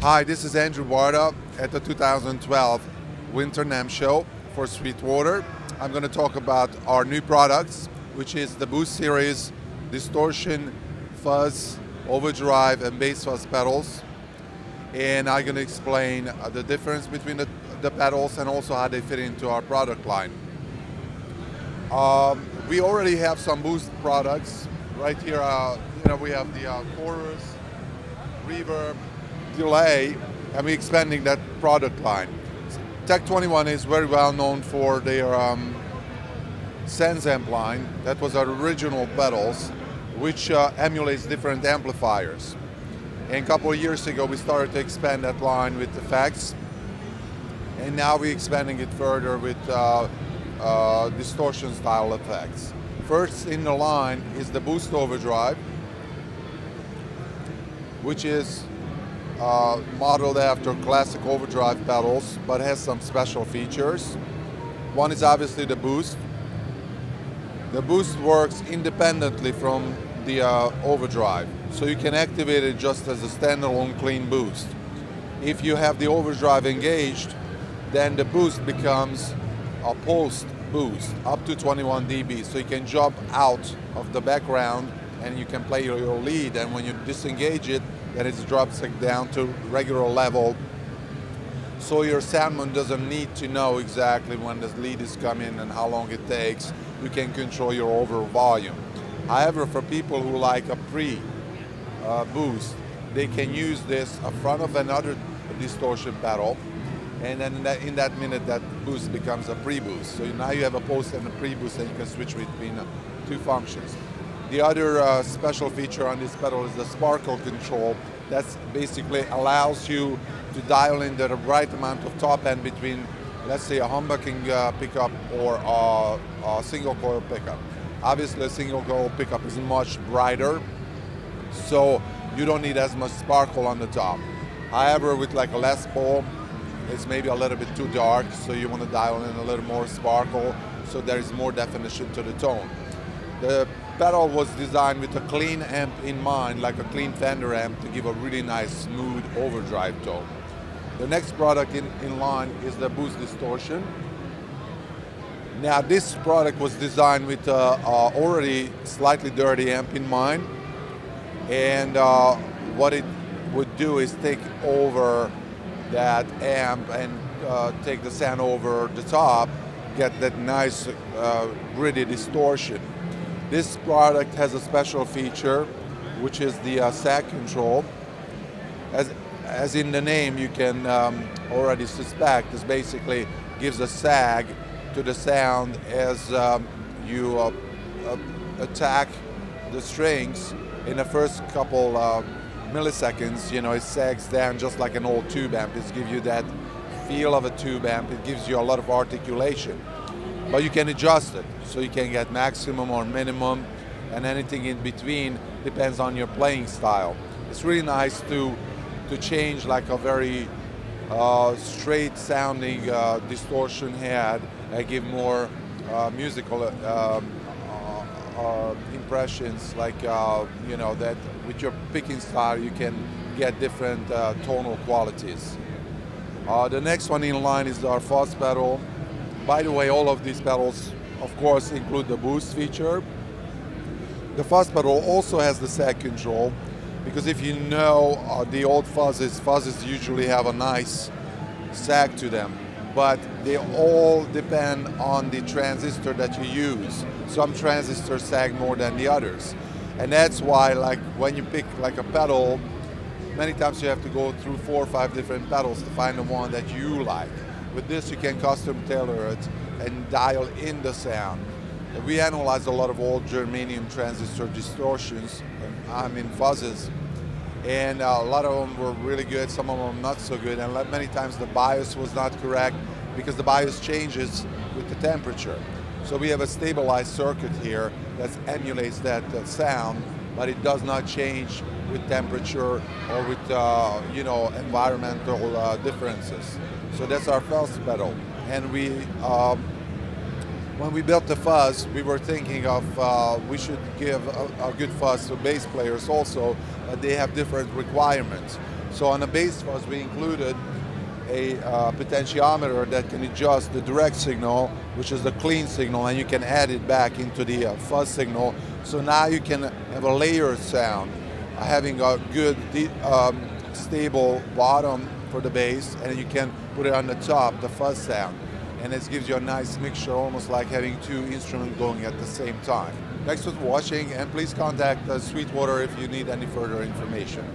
Hi, this is Andrew Barta at the 2012 Winter NAMM show for Sweetwater. I'm going to talk about our new products, which is the Boost series, Distortion, Fuzz, Overdrive, and Bass Fuzz pedals. And I'm going to explain the difference between the pedals and also how they fit into our product line. We already have some Boost products. Right here, we have the chorus, reverb, delay, and we're expanding that product line. Tech 21 is very well known for their Sense amp line. That was our original pedals, which emulates different amplifiers. And a couple of years ago, we started to expand that line with effects, and now we're expanding it further with distortion style effects. First in the line is the Boost Overdrive, which is modeled after classic overdrive pedals, but has some special features. One is obviously the boost. The boost works independently from the overdrive, so you can activate it just as a standalone clean boost. If you have the overdrive engaged, then the boost becomes a pulsed boost up to 21 dB, so you can jump out of the background and you can play your lead, and when you disengage it, then it drops it down to regular level, so your soundman doesn't need to know exactly when the lead is coming and how long it takes. You can control your overall volume. However, for people who like a pre-boost, they can use this in front of another distortion pedal, and then in that minute that boost becomes a pre-boost. So now you have a post and a pre-boost, and you can switch between two functions. The other special feature on this pedal is the sparkle control. That basically allows you to dial in the right amount of top end between, let's say, a humbucking pickup or a single coil pickup. Obviously, a single coil pickup is much brighter, so you don't need as much sparkle on the top. However, with like a Les Paul, it's maybe a little bit too dark, so you want to dial in a little more sparkle, so there is more definition to the tone. The pedal was designed with a clean amp in mind, like a clean Fender amp, to give a really nice, smooth overdrive tone. The next product in line is the Boost Distortion. Now, this product was designed with already slightly dirty amp in mind, and what it would do is take over that amp and take the sound over the top, get that nice gritty distortion. This product has a special feature, which is the sag control. As in the name, you can already suspect, this basically gives a sag to the sound as you attack the strings. In the first couple milliseconds, it sags down just like an old tube amp. It gives you that feel of a tube amp. It gives you a lot of articulation. But you can adjust it, so you can get maximum or minimum, and anything in between depends on your playing style. It's really nice to change like a very straight sounding distortion head and give more musical impressions, like that with your picking style you can get different tonal qualities. The next one in line is our Fuzz pedal. By the way, all of these pedals, of course, include the boost feature. The Fuzz pedal also has the sag control, because if you know the old fuzzes usually have a nice sag to them, but they all depend on the transistor that you use. Some transistors sag more than the others, and that's why, like, when you pick like a pedal, many times you have to go through 4 or 5 different pedals to find the one that you like. With this, you can custom tailor it and dial in the sound. We analyzed a lot of old germanium transistor distortions, fuzzes, and a lot of them were really good, some of them not so good, and many times the bias was not correct because the bias changes with the temperature. So we have a stabilized circuit here that emulates that sound, but it does not change with temperature or with environmental differences. So that's our Fuzz pedal. And when we built the Fuzz, we were thinking of we should give a good fuzz to bass players also, but they have different requirements. So on the Bass Fuzz, we included a potentiometer that can adjust the direct signal, which is the clean signal, and you can add it back into the fuzz signal. So now you can have a layered sound, having a good stable bottom for the bass, and you can put it on the top, the fuzz sound. And this gives you a nice mixture, almost like having two instruments going at the same time. Thanks for watching, and please contact Sweetwater if you need any further information.